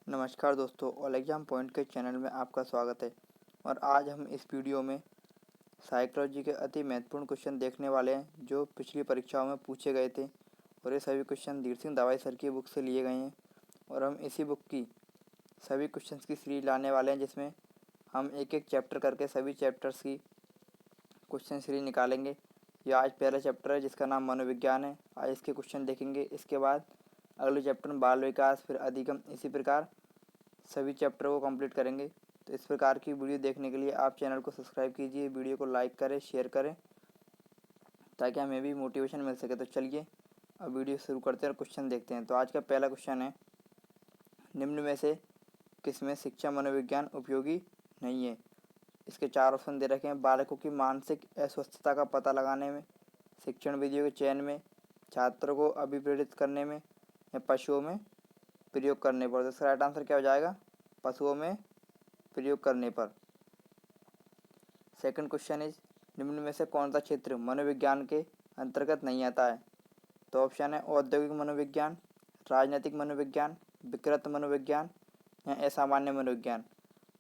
नमस्कार दोस्तों, all exam point के चैनल में आपका स्वागत है। और आज हम इस वीडियो में साइकोलॉजी के अति महत्वपूर्ण क्वेश्चन देखने वाले हैं जो पिछली परीक्षाओं में पूछे गए थे। और ये सभी क्वेश्चन धीर सिंह दवाई सर की बुक से लिए गए हैं और हम इसी बुक की सभी क्वेश्चंस की सीरीज लाने वाले हैं, जिसमें हम एक एक चैप्टर करके सभी चैप्टर्स की क्वेश्चन सीरीज निकालेंगे। ये आज पहला चैप्टर है जिसका नाम मनोविज्ञान है। आज इसके क्वेश्चन देखेंगे। इसके बाद अगले चैप्टर में बाल विकास, फिर अधिगम, इसी प्रकार सभी चैप्टर को कंप्लीट करेंगे। तो इस प्रकार की वीडियो देखने के लिए आप चैनल को सब्सक्राइब कीजिए, वीडियो को लाइक करें, शेयर करें, ताकि हमें भी मोटिवेशन मिल सके। तो चलिए अब वीडियो शुरू करते हैं और क्वेश्चन देखते हैं। तो आज का पहला क्वेश्चन है, निम्न में से किसमें शिक्षा मनोविज्ञान उपयोगी नहीं है। इसके चार ऑप्शन दे रखे हैं। बालकों की मानसिक अस्वस्थता का पता लगाने में, शिक्षण विधियों के चयन में, छात्रों को अभिप्रेरित करने में, या पशुओं में प्रयोग करने पर। तो इसका राइट आंसर क्या हो जाएगा? पशुओं में प्रयोग करने पर। सेकंड क्वेश्चन इज, निम्न में से कौन सा क्षेत्र मनोविज्ञान के अंतर्गत नहीं आता है। तो ऑप्शन है औद्योगिक मनोविज्ञान, राजनीतिक मनोविज्ञान, विकृत मनोविज्ञान, या असामान्य मनोविज्ञान।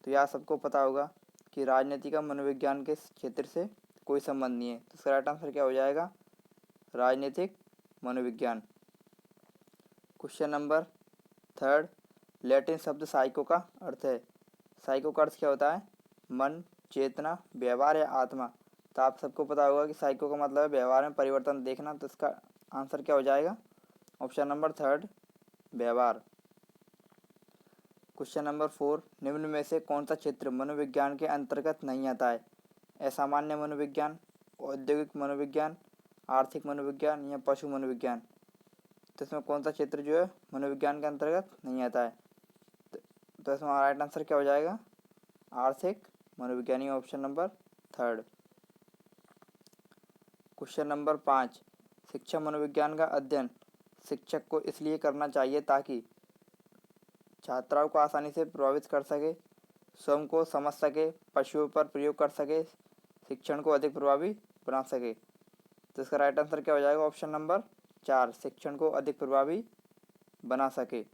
तो यह सबको पता होगा कि राजनीति का मनोविज्ञान के क्षेत्र से कोई संबंध नहीं है। तो इसका राइट आंसर क्या हो जाएगा? राजनीतिक मनोविज्ञान। क्वेश्चन नंबर थर्ड, लैटिन शब्द साइको का अर्थ है। साइको का अर्थ क्या होता है? मन, चेतना, व्यवहार या आत्मा। तो आप सबको पता होगा कि साइको का मतलब है व्यवहार में परिवर्तन देखना। तो इसका आंसर क्या हो जाएगा? ऑप्शन नंबर थर्ड, व्यवहार। क्वेश्चन नंबर फोर, निम्न में से कौन सा क्षेत्र मनोविज्ञान के अंतर्गत नहीं आता है। असामान्य मनोविज्ञान, औद्योगिक मनोविज्ञान, आर्थिक मनोविज्ञान, या पशु मनोविज्ञान। तो इसमें कौन सा क्षेत्र जो है मनोविज्ञान के अंतर्गत नहीं आता है। तो इसमें राइट आंसर क्या हो जाएगा? आर्थिक मनोविज्ञानी, option number third. Question number पाँच, शिक्षा मनोविज्ञान का अध्ययन शिक्षक को इसलिए करना चाहिए ताकि छात्राओं को आसानी से प्रभावित कर सके, स्वयं को समझ सके, पशुओं पर प्रयोग कर सके, शिक्षण को अधिक प्रभावी बना सके। तो इसका राइट आंसर क्या हो जाएगा? ऑप्शन नंबर चार, शिक्षण को अधिक प्रभावी बना सके।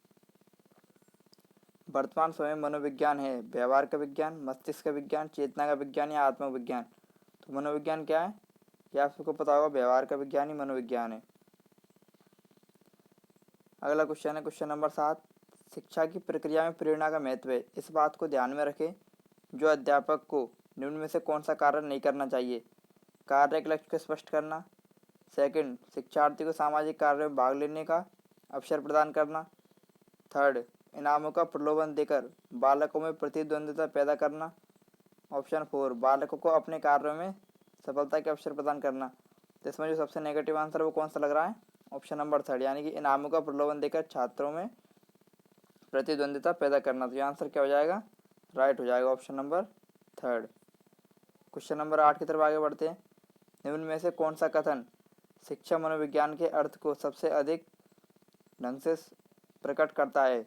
वर्तमान समय मनोविज्ञान है व्यवहार का विज्ञान, मस्तिष्क का विज्ञान, चेतना का विज्ञान, या आत्मविज्ञान। तो मनोविज्ञान क्या है? ये आप सबको पता होगा, व्यवहार का विज्ञान ही मनोविज्ञान है। अगला क्वेश्चन है क्वेश्चन नंबर सात, शिक्षा की प्रक्रिया में प्रेरणा का महत्व है। इस बात को ध्यान में रखें जो अध्यापक को निम्न में से कौन सा कार्य नहीं करना चाहिए। कार्य के लक्ष्य को स्पष्ट करना। सेकंड, शिक्षार्थी को सामाजिक कार्य में भाग लेने का अवसर प्रदान करना। थर्ड, इनामों का प्रलोभन देकर बालकों में प्रतिद्वंद्विता पैदा करना। ऑप्शन फोर, बालकों को अपने कार्यों में सफलता के अवसर प्रदान करना। तो इसमें जो सबसे नेगेटिव आंसर है वो कौन सा लग रहा है? ऑप्शन नंबर थर्ड, यानी कि इनामों का प्रलोभन देकर छात्रों में प्रतिद्वंद्विता पैदा करना। तो ये आंसर क्या हो जाएगा? राइट हो जाएगा, option number third. Question number 8 की तरफ आगे बढ़ते हैं। निम्न में से कौन सा कथन शिक्षा मनोविज्ञान के अर्थ को सबसे अधिक ढंग से प्रकट करता है।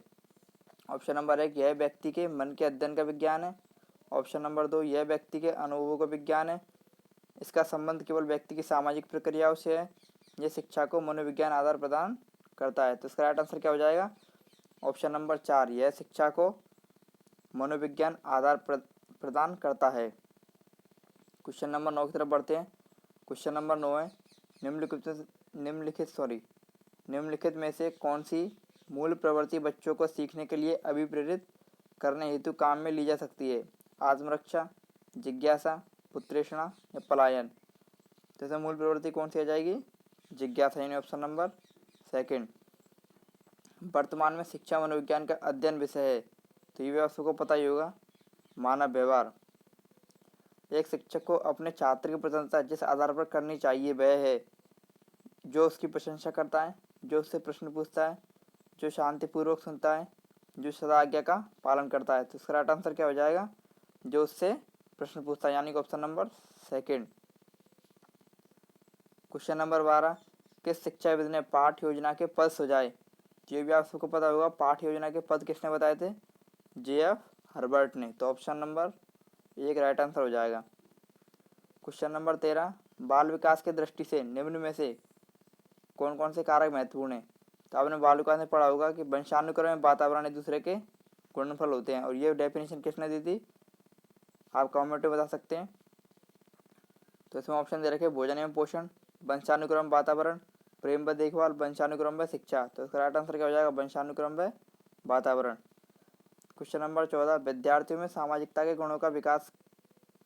ऑप्शन नंबर 1, यह व्यक्ति के मन के अध्ययन का विज्ञान है। ऑप्शन नंबर 2, यह व्यक्ति के अनुभवों का विज्ञान है। इसका संबंध केवल व्यक्ति की सामाजिक प्रक्रियाओं से है। यह शिक्षा को मनोविज्ञान आधार प्रदान करता है। तो इसका राइट आंसर क्या हो जाएगा? ऑप्शन नंबर 4, यह शिक्षा को मनोविज्ञान आधार प्रदान करता है। क्वेश्चन नंबर 9 की तरफ बढ़ते हैं। क्वेश्चन नंबर 9 है, निम्नलिखित में से कौन सी मूल प्रवृत्ति बच्चों को सीखने के लिए अभिप्रेरित करने हेतु काम में ली जा सकती है। आत्मरक्षा, जिज्ञासा, उत्प्रेरणा, या पलायन। तो इसमें मूल प्रवृत्ति कौन सी आ जाएगी? जिज्ञासा, यानी ऑप्शन नंबर सेकंड। वर्तमान में शिक्षा मनोविज्ञान का अध्ययन विषय है। तो ये भी आप सबको पता ही होगा, मानव व्यवहार। एक शिक्षक को अपने छात्र की प्रशंसा जिस आधार पर करनी चाहिए वह है जो उसकी प्रशंसा करता है, जो उससे प्रश्न पूछता है, जो शांतिपूर्वक सुनता है, जो सदा आज्ञा का पालन करता है। तो इसका राइट आंसर क्या हो जाएगा? जो उससे प्रश्न पूछता है, यानी कि option number second. Question number 12, किस शिक्षाविद ने पाठ योजना के पद सुझाए। ये भी आप सबको पता होगा, पाठ योजना के पद किसने बताए थे? J.F. हर्बर्ट ने। तो ऑप्शन नंबर 1 राइट आंसर हो जाएगा। क्वेश्चन नंबर 13, बाल विकास के दृष्टि से निम्न में से कौन कौन से कारक महत्वपूर्ण हैं। तो आपने बाल विकास में पढ़ा होगा कि वंशानुक्रम में वातावरण एक दूसरे के गुणनफल होते हैं। और ये डेफिनेशन किसने दी थी, आप कमेंट में बता सकते हैं। तो इसमें ऑप्शन दे रखे भोजन एवं पोषण, वंशानुक्रम वातावरण, प्रेम व देखभाल, वंशानुक्रम व शिक्षा। तो इसका राइट आंसर क्या हो जाएगा, वंशानुक्रम व वातावरण। क्वेश्चन नंबर 14, विद्यार्थियों में सामाजिकता के गुणों का विकास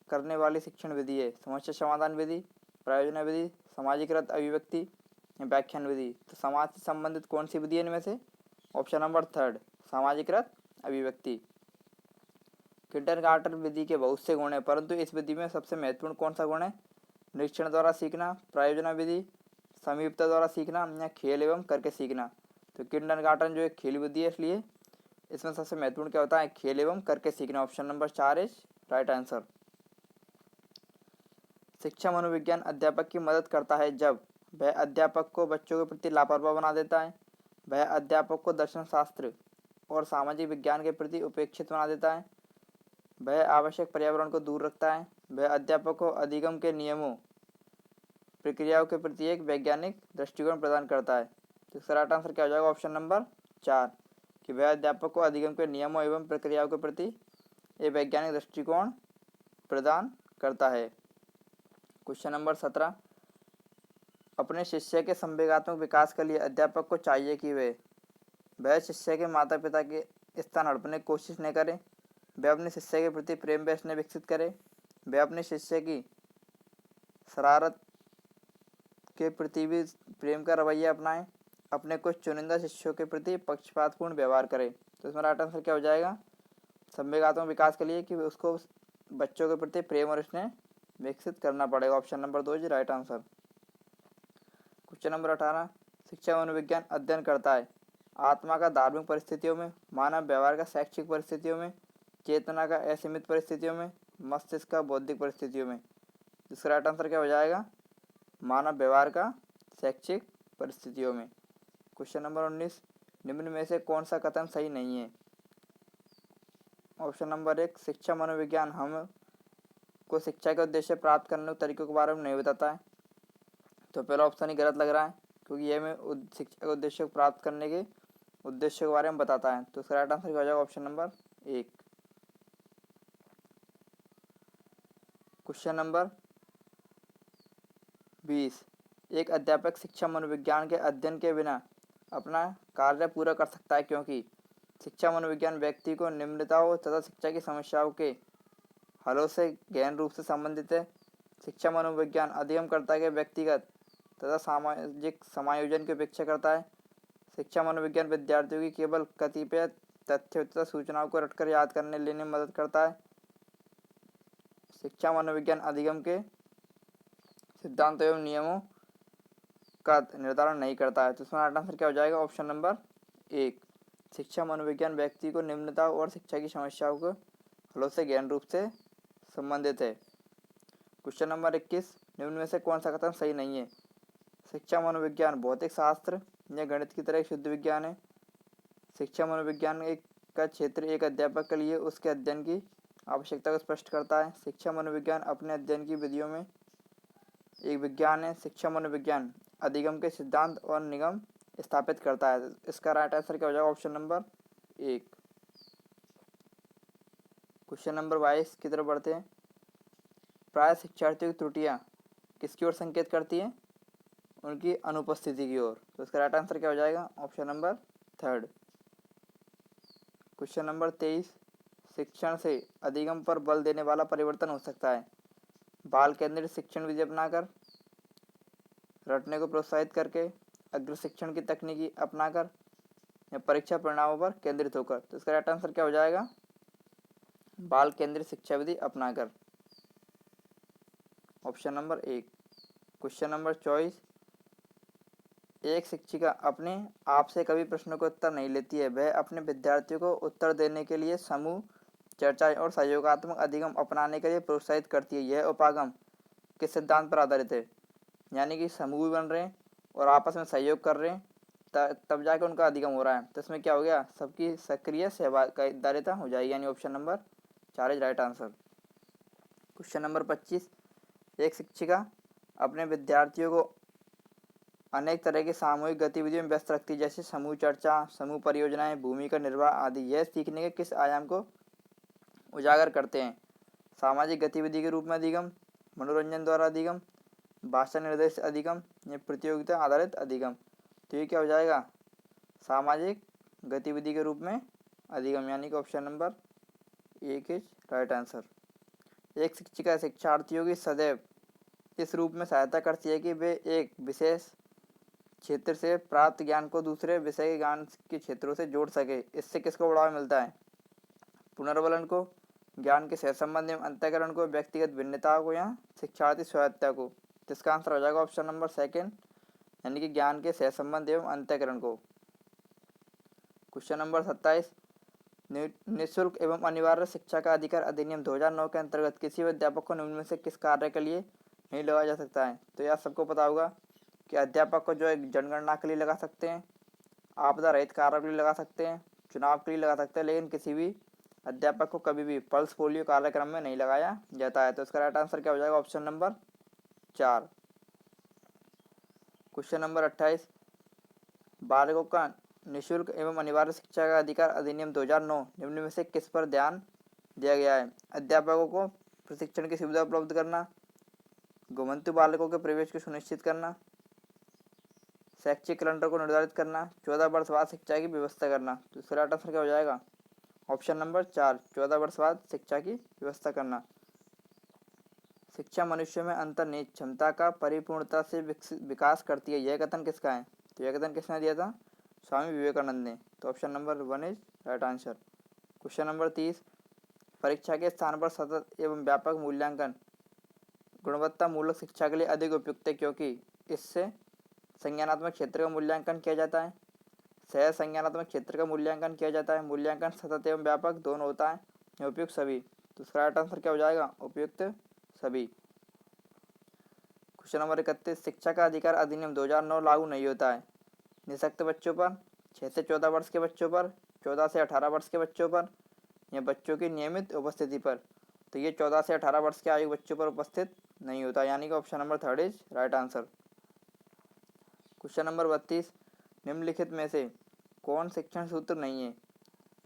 करने वाली शिक्षण विधि है समस्या समाधान विधि, प्रायोजन विधि, समाजीकृत अभिव्यक्ति या व्याख्यान विधि। तो समाज से संबंधित कौन सी विधि है इनमें से, ऑप्शन नंबर 3 सामाजीकृत अभिव्यक्ति। किंडरगार्टन विधि के बहुत से गुण हैं, परंतु इस विधि में सबसे महत्वपूर्ण कौन सा गुण है, निरीक्षण द्वारा सीखना, प्रायोजन विधि, समीपता द्वारा सीखना या खेल एवं करके सीखना। तो किंडरगार्टन जो एक खेल विधि है, इसलिए इसमें सबसे महत्वपूर्ण क्या होता है, खेल एवं करके सीखना। Option number 4 is right answer. शिक्षा मनोविज्ञान अध्यापक की मदद करता है जब वह अध्यापक को बच्चों के प्रति लापरवाह बना देता है, वह अध्यापक को दर्शन शास्त्र और सामाजिक विज्ञान के प्रति उपेक्षित बना देता है, वह आवश्यक पर्यावरण को दूर रखता है, वह अध्यापक को अधिगम के नियमों प्रक्रियाओं के प्रति एक वैज्ञानिक दृष्टिकोण प्रदान करता है। तो इसका राइट आंसर क्या हो जाएगा, ऑप्शन नंबर 4 कि वह अध्यापक को अधिगम के नियमों एवं प्रक्रियाओं के प्रति एक वैज्ञानिक दृष्टिकोण प्रदान करता है। क्वेश्चन नंबर 17, अपने शिष्य के संवेगात्मक विकास के लिए अध्यापक को चाहिए कि वह शिष्य के माता पिता के स्थान हड़पने की कोशिश न करे, वह अपने शिष्य के प्रति प्रेम व स्नेह विकसित करे, वह अपने शिष्य की शरारत के प्रति भी प्रेम का रवैया अपनाएं, अपने कुछ चुनिंदा शिष्यों के प्रति पक्षपातपूर्ण व्यवहार करे। तो इसमें राइट आंसर क्या हो जाएगा, संवेगात्मक विकास के लिए कि उसको बच्चों के प्रति प्रेम और स्नेह विकसित करना पड़ेगा। Option number 2 is right answer. Question number 18, शिक्षा मनोविज्ञान अध्ययन करता है आत्मा का धार्मिक परिस्थितियों में, मानव व्यवहार का शैक्षिक परिस्थितियों में, चेतना का असीमित परिस्थितियों में, मस्तिष्क का बौद्धिक परिस्थितियों में। इसका राइट आंसर क्या हो जाएगा, मानव व्यवहार का शैक्षिक परिस्थितियों में। क्वेश्चन नंबर 19, निम्न में से कौन सा कथन सही नहीं है। ऑप्शन नंबर 1, शिक्षा मनोविज्ञान हम को शिक्षा के उद्देश्य प्राप्त करने के तरीकों के बारे में नहीं बताता है। तो पहला ऑप्शन ही गलत लग रहा है, क्योंकि यह हमें शिक्षा के उद्देश्य को प्राप्त करने के उद्देश्य के बारे में बताता है। तो इसका राइट आंसर क्या हो जाएगा, ऑप्शन नंबर 1। क्वेश्चन नंबर 20, एक अध्यापक शिक्षा मनोविज्ञान के अध्ययन के बिना अपना कार्य पूरा कर सकता है क्योंकि शिक्षा मनोविज्ञान व्यक्ति को निम्नताओं तथा शिक्षा की समस्याओं के हलों से गहन रूप से संबंधित है। शिक्षा मनोविज्ञान अधिगम करता है कि व्यक्तिगत तथा सामाजिक समायोजन की अपेक्षा करता है। शिक्षा मनोविज्ञान विद्यार्थियों की केवल कतिपय तथ्यों तथा सूचनाओं को रटकर याद करने लेने में मदद करता है। शिक्षा मनोविज्ञान अधिगम के सिद्धांत एवं नियमों का निर्धारण नहीं करता है। तो इसमें राइट आंसर क्या हो जाएगा, ऑप्शन नंबर 1। शिक्षा मनोविज्ञान व्यक्ति को निम्नता और शिक्षा की समस्याओं को हलों से गहन रूप से संबंधित है। क्वेश्चन नंबर 21, निम्न में से कौन सा कथन सही नहीं है। शिक्षा मनोविज्ञान भौतिक शास्त्र या गणित की तरह एक शुद्ध विज्ञान है। शिक्षा मनोविज्ञान का क्षेत्र एक अध्यापक के लिए उसके अध्ययन की आवश्यकता को स्पष्ट करता है। शिक्षा मनोविज्ञान अपने अध्ययन की विधियों में एक विज्ञान है। शिक्षा मनोविज्ञान अधिगम के सिद्धांत और निगम स्थापित करता है। इसका राइट आंसर क्या हो जाएगा, ऑप्शन नंबर 1। क्वेश्चन नंबर 22 की तरफ बढ़ते हैं। प्राय शिक्षार्थियों की त्रुटियां किसकी ओर संकेत करती हैं, उनकी अनुपस्थिति की ओर। तो इसका राइट आंसर क्या हो जाएगा, ऑप्शन नंबर 3। क्वेश्चन नंबर 23, शिक्षण से अधिगम पर बल देने वाला परिवर्तन हो सकता है बाल केंद्रित शिक्षण विधि अपनाकर, रटने को प्रोत्साहित करके, अग्र शिक्षण की तकनीकी अपनाकर या परीक्षा परिणामों पर केंद्रित होकर। तो इसका राइट आंसर क्या हो जाएगा, बाल केंद्रित शिक्षा विधि अपनाकर, ऑप्शन नंबर 1। क्वेश्चन नंबर 24, एक शिक्षिका अपने आप से कभी प्रश्नों का उत्तर नहीं लेती है, वह अपने विद्यार्थियों को उत्तर देने के लिए समूह चर्चा और सहयोगात्मक अधिगम अपनाने के लिए प्रोत्साहित करती है। यह उपागम किस सिद्धांत पर आधारित है, यानी कि समूह भी बन रहे हैं और आपस में सहयोग कर रहे हैं, तब जाके उनका अधिगम हो रहा है। तो इसमें क्या हो गया, सबकी सक्रिय सहभागिता हो जाएगी, यानी option number 4 is right answer. Question number 25, एक शिक्षिका अपने विद्यार्थियों को अनेक तरह की सामूहिक गतिविधियों में व्यस्त रखती है, जैसे समूह चर्चा, समूह परियोजनाएं, भूमि का निर्वाह आदि। यह सीखने के किस आयाम को उजागर करते हैं? सामाजिक गतिविधि के रूप में अधिगम, मनोरंजन द्वारा अधिगम, भाषा निर्देश अधिगम या प्रतियोगिता आधारित अधिगम। तो ये क्या हो जाएगा? सामाजिक गतिविधि के रूप में अधिगम, यानी कि option number 1 is right answer. एक शिक्षिका शिक्षार्थियों की सदैव इस रूप में सहायता करती है कि वे एक विशेष क्षेत्र से प्राप्त ज्ञान को दूसरे विषय के ज्ञान के क्षेत्रों से जोड़ सके। इससे किसको बढ़ावा मिलता है? पुनर्बलन को, ज्ञान के सहसंबंध एवं अंतःकरण को, व्यक्तिगत भिन्नताओं को, या शिक्षार्थी स्वायत्तता को। तो इसका आंसर हो जाएगा ऑप्शन नंबर 2, यानी कि ज्ञान के सहसंबंध एवं अंतःकरण को। क्वेश्चन नंबर 27, निःशुल्क एवं अनिवार्य शिक्षा का अधिकार अधिनियम 2009 के अंतर्गत किसी भी अध्यापक को निम्न में से किस कार्य के लिए नहीं लगाया जा सकता है? तो यह सबको पता होगा कि अध्यापक को जो है जनगणना के लिए लगा सकते हैं, आपदा रहित कार्य के लिए लगा सकते हैं, चुनाव के लिए लगा सकते हैं, लेकिन किसी भी अध्यापक को कभी भी पल्स पोलियो कार्यक्रम में नहीं लगाया जाता है। तो इसका राइट आंसर क्या हो जाएगा? Option number 4। क्वेश्चन नंबर 28, बालकों का निःशुल्क एवं अनिवार्य शिक्षा का अधिकार अधिनियम 2009 निम्न में से किस पर ध्यान दिया गया है? अध्यापकों को प्रशिक्षण की सुविधा उपलब्ध करना, घुमंतु बालकों के प्रवेश को सुनिश्चित करना, शैक्षिक कैलेंडर को निर्धारित करना, 14 वर्ष बाद शिक्षा की व्यवस्था करना। तो इसका राइट आंसर क्या हो जाएगा? ऑप्शन नंबर 4, 14 वर्ष बाद शिक्षा की व्यवस्था करना। शिक्षा मनुष्य में अंतर्निहित क्षमता का परिपूर्णता से विकास करती है, यह कथन किसका है? तो यह कथन किसने दिया था? स्वामी विवेकानंद ने। तो option number 1 is right answer. Question number 30, परीक्षा के स्थान पर सतत एवं व्यापक मूल्यांकन गुणवत्ता मूलक शिक्षा के लिए अधिक उपयुक्त है, क्योंकि इससे संज्ञानात्मक क्षेत्र का मूल्यांकन किया जाता है, सह संज्ञानात्मक क्षेत्र का मूल्यांकन किया जाता है, मूल्यांकन सतत एवं व्यापक दोनों होता है, उपयुक्त सभी। तो इसका राइट आंसर क्या हो जाएगा? उपयुक्त सभी। क्वेश्चन नंबर 31, शिक्षा का अधिकार अधिनियम 2009 लागू नहीं होता है निःशक्त बच्चों पर, 6 से 14 वर्ष के बच्चों पर, 14 से 18 वर्ष के बच्चों पर, या बच्चों की नियमित उपस्थिति पर। तो ये 14 से 18 वर्ष के आयु बच्चों पर उपस्थित नहीं होता, यानी कि option number 3 is right answer. Question number 32, निम्नलिखित में से कौन शिक्षण सूत्र नहीं है?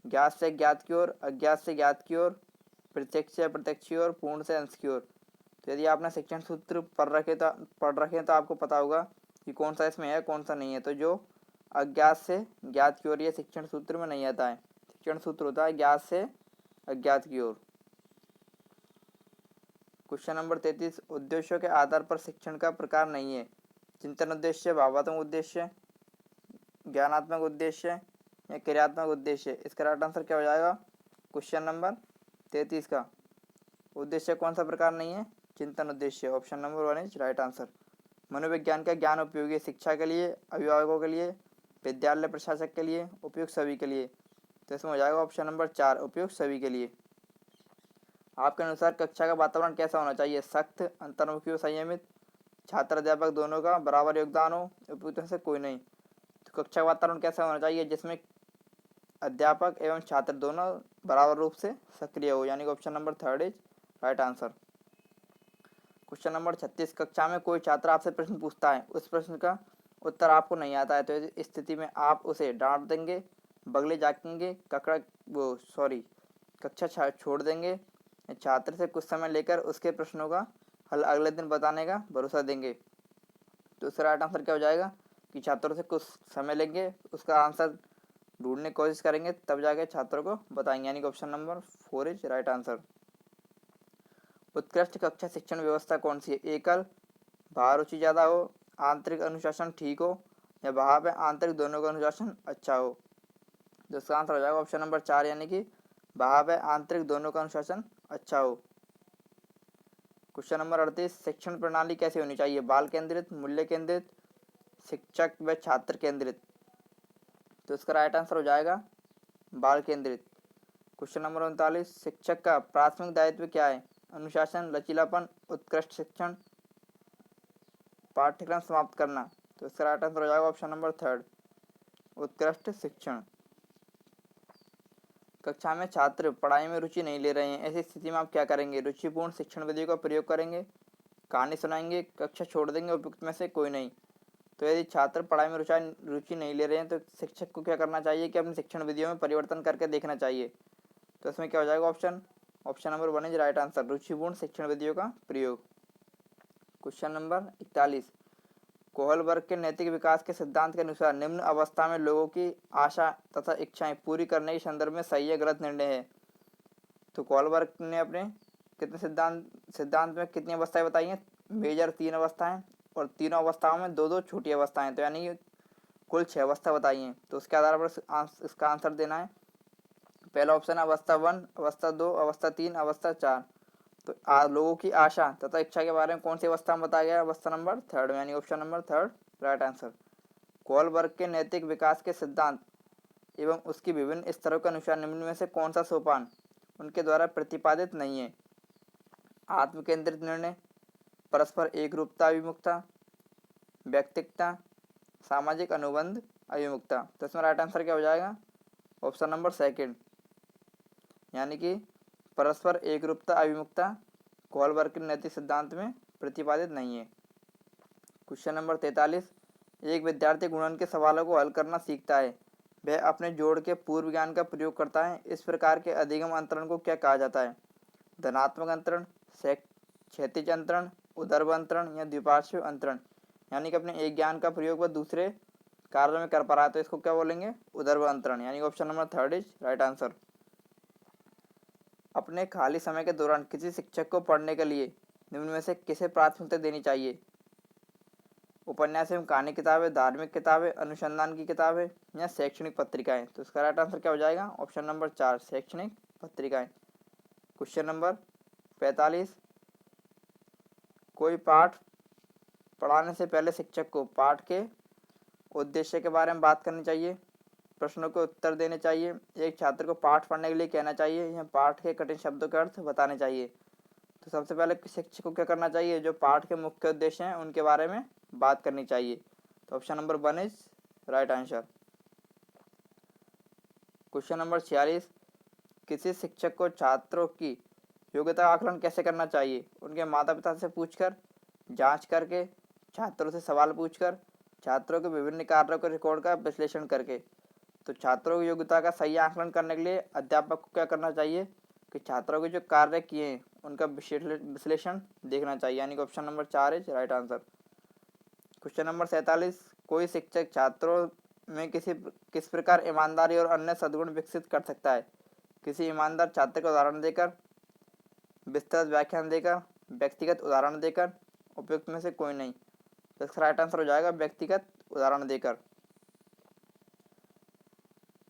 ज्ञात से ज्ञात की ओर, अज्ञात से ज्ञात की ओर, प्रत्यक्ष से अप्रत्यक्ष की ओर, पूर्ण से अंश की ओर। तो यदि आपने शिक्षण सूत्र पढ़ रखे तो आपको पता होगा कि कौन सा इसमें है, कौन सा नहीं है। तो जो अज्ञात से ज्ञात की ओर, ये शिक्षण सूत्र में नहीं आता है। शिक्षण सूत्र होता है ज्ञात से अज्ञात की ओर। क्वेश्चन नंबर 33, उद्देश्यों के आधार पर शिक्षण का प्रकार नहीं है? चिंतन उद्देश्य, भावात्मक उद्देश्य, ज्ञानात्मक उद्देश्य या क्रियात्मक उद्देश्य। इसका राइट आंसर क्या हो जाएगा? क्वेश्चन नंबर 33 का उद्देश्य कौन सा प्रकार नहीं है? चिंतन उद्देश्य। Option number 1 is right answer. मनोविज्ञान का ज्ञान उपयोगी शिक्षा के लिए, अभिभावकों के लिए, विद्यालय प्रशासक के लिए, उपयुक्त सभी के लिए। तो इसमें हो जाएगा ऑप्शन नंबर 4, उपयुक्त सभी के लिए। आपके अनुसार कक्षा का वातावरण कैसा होना चाहिए? सख्त, अंतर्मुखी व संयमित, छात्र अध्यापक दोनों का बराबर योगदान हो, उपयुक्त में से कोई नहीं। तो कक्षा का वातावरण कैसा होना चाहिए? जिसमें अध्यापक एवं छात्र दोनों बराबर रूप से सक्रिय हो, यानी कि option number 3 is right answer. Question number 36, कक्षा में कोई छात्र आपसे प्रश्न पूछता है, उस प्रश्न का उत्तर आपको नहीं आता है, तो इस स्थिति में आप उसे डांट देंगे, बगले जाकेंगे, कक्षा छोड़ देंगे, छात्र से कुछ समय लेकर उसके प्रश्नों का हल अगले दिन बताने का भरोसा देंगे। तो इसका राइट आंसर क्या हो जाएगा? कि छात्रों से कुछ समय लेंगे, उसका आंसर ढूंढने की कोशिश करेंगे, तब जाके छात्रों को बताएंगे, यानी कि option number 4 is right answer. उत्कृष्ट कक्षा शिक्षण व्यवस्था कौन सी है? एकल, बाहर रुचि ज़्यादा हो, आंतरिक अनुशासन ठीक हो, या बाहर में आंतरिक दोनों का अनुशासन अच्छा हो। तो इसका आंसर हो जाएगा ऑप्शन नंबर 4, यानी कि बाहर में आंतरिक दोनों का अनुशासन अच्छा हो। क्वेश्चन नंबर 38, शिक्षण प्रणाली कैसी होनी चाहिए? बाल केंद्रित, मूल्य केंद्रित, शिक्षक व छात्र केंद्रित। तो इसका राइट आंसर हो जाएगा बाल केंद्रित। क्वेश्चन नंबर 39, शिक्षक का प्राथमिक दायित्व क्या है? अनुशासन, लचीलापन, उत्कृष्ट शिक्षण, पाठ्यक्रम समाप्त करना। तो इसका राइट आंसर हो जाएगा ऑप्शन नंबर 3, उत्कृष्ट शिक्षण। कक्षा में छात्र पढ़ाई में रुचि नहीं ले रहे हैं, ऐसी स्थिति में आप क्या करेंगे? रुचिपूर्ण शिक्षण विधि का प्रयोग करेंगे, कहानी सुनाएंगे, कक्षा छोड़ देंगे, उपयुक्त में से कोई नहीं। तो यदि छात्र पढ़ाई में रुचि नहीं ले रहे हैं तो शिक्षक को क्या करना चाहिए कि अपनी शिक्षण विधियों में परिवर्तन करके देखना चाहिए। तो इसमें क्या हो जाएगा option number 1 is right answer, रुचिपूर्ण शिक्षण विधियों का प्रयोग। क्वेश्चन नंबर 41, कोहलबर्ग के नैतिक विकास के सिद्धांत के अनुसार निम्न अवस्था में लोगों की आशा तथा इच्छाएं पूरी करने के संदर्भ में सही या गलत निर्णय है। तो कोहलबर्ग ने अपने कितने सिद्धांत में कितनी अवस्थाएं बताई हैं? मेजर 3 अवस्थाएं, और तीनों अवस्थाओं में 2-2 छोटी अवस्थाएं, तो यानी कुल 6 अवस्था बताई हैं। तो उसके आधार पर इसका आंसर देना है। पहला ऑप्शन अवस्था 1, अवस्था 2, अवस्था 3, अवस्था 4। तो लोगों की आशा तथा इच्छा के बारे में कौन सी अवस्था में बताया गया है? अवस्था नंबर 3 यानी option number 3 right answer. Kohlberg के नैतिक विकास के सिद्धांत एवं उसकी विभिन्न स्तरों के अनुसार निम्न में से कौन सा सोपान उनके द्वारा प्रतिपादित नहीं है? आत्म केंद्रित निर्णय, परस्पर एकरूपता अभिमुखता, व्यक्तिगता, सामाजिक अनुबंध अभिमुखता। तो इसमें राइट आंसर क्या हो जाएगा? ऑप्शन नंबर 2 यानी कि परस्पर एकरूपता अभिमुखता कोहलबर्ग के नैतिक सिद्धांत में प्रतिपादित नहीं है। क्वेश्चन नंबर 43, एक विद्यार्थी गुणन के सवालों को हल करना सीखता है, वह अपने जोड़ के पूर्व ज्ञान का प्रयोग करता है। इस प्रकार के अधिगम अंतरण को क्या कहा जाता है? धनात्मक अंतरण, क्षैतिज अंतरण, ऊर्ध्व अंतरण या द्विपार्श्व अंतरण। यानी कि अपने एक ज्ञान का प्रयोग वह दूसरे कार्य में कर पा रहा है, तो इसको क्या बोलेंगे? ऊर्ध्व अंतरण, यानी option number 3 is right answer. अपने खाली समय के दौरान किसी शिक्षक को पढ़ने के लिए निम्न में से किसे प्राथमिकता देनी चाहिए? उपन्यास एवं कहानी किताबें, धार्मिक किताबें, अनुसंधान की किताबें या शैक्षणिक पत्रिकाएं। तो इसका राइट आंसर क्या हो जाएगा? ऑप्शन नंबर 4 शैक्षणिक पत्रिकाएं। क्वेश्चन नंबर 45, कोई पाठ पढ़ाने से पहले शिक्षक को पाठ के उद्देश्य के बारे में बात करनी चाहिए, प्रश्नों के उत्तर देने चाहिए, एक छात्र को पाठ पढ़ने के लिए कहना चाहिए या पाठ के कठिन शब्दों के अर्थ बताने चाहिए। तो सबसे पहले शिक्षक को क्या करना चाहिए? जो पाठ के मुख्य उद्देश्य हैं उनके बारे में बात करनी चाहिए। तो option number 1 is right answer. Question number 46, किसी शिक्षक को छात्रों की योग्यता आकलन कैसे करना चाहिए? उनके माता पिता से पूछकर, जांच करके, छात्रों से सवाल पूछकर, छात्रों के विभिन्न कार्यों के रिकॉर्ड का विश्लेषण करके। तो छात्रों की योग्यता का सही आकलन करने के लिए अध्यापक को क्या करना चाहिए कि छात्रों के जो कार्य किए हैं उनका विश्लेषण देखना चाहिए, यानी कि option number 4 is right answer. Question number 47, कोई शिक्षक छात्रों में किस प्रकार ईमानदारी और अन्य सद्गुण विकसित कर सकता है? किसी ईमानदार छात्र का उदाहरण देकर, विस्तृत व्याख्यान देकर, व्यक्तिगत उदाहरण देकर, उपयुक्त में से कोई नहीं। तो इसका राइट आंसर हो जाएगा व्यक्तिगत उदाहरण देकर।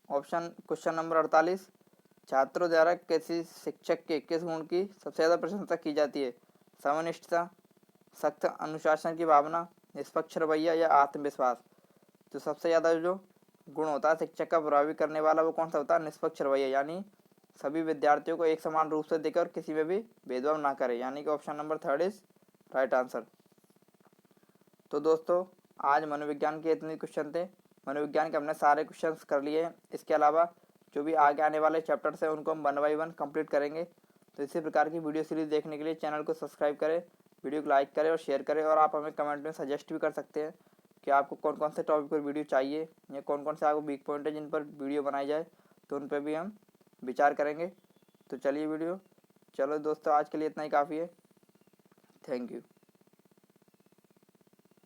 क्वेश्चन नंबर 48, छात्रों द्वारा किसी शिक्षक के किस गुण की सबसे ज़्यादा प्रशंसा की जाती है? समनिष्ठता, सख्त अनुशासन की भावना, निष्पक्ष रवैया या आत्मविश्वास। तो सबसे ज़्यादा जो गुण होता है शिक्षक का प्रभावी करने वाला वो कौन सा होता है? निष्पक्ष रवैया, यानी सभी विद्यार्थियों को एक समान रूप से देकर किसी में भी भेदभाव ना करे, यानी कि option number 3 is right answer. तो दोस्तों आज मनोविज्ञान के इतने क्वेश्चन थे। मनोविज्ञान के हमने सारे क्वेश्चंस कर लिए हैं। इसके अलावा जो भी आगे आने वाले चैप्टर्स हैं उनको हम 1 बाय 1 कंप्लीट करेंगे। तो इसी प्रकार की वीडियो सीरीज देखने के लिए चैनल को सब्सक्राइब करें, वीडियो को लाइक करें और शेयर करें। और आप हमें कमेंट में सजेस्ट भी कर सकते हैं कि आपको कौन कौन से टॉपिक पर वीडियो चाहिए या कौन कौन से आपको वीक पॉइंट है जिन पर वीडियो बनाई जाए, तो उन पर भी हम विचार करेंगे। तो चलिए चलो दोस्तों आज के लिए इतना ही काफ़ी है। Thank you.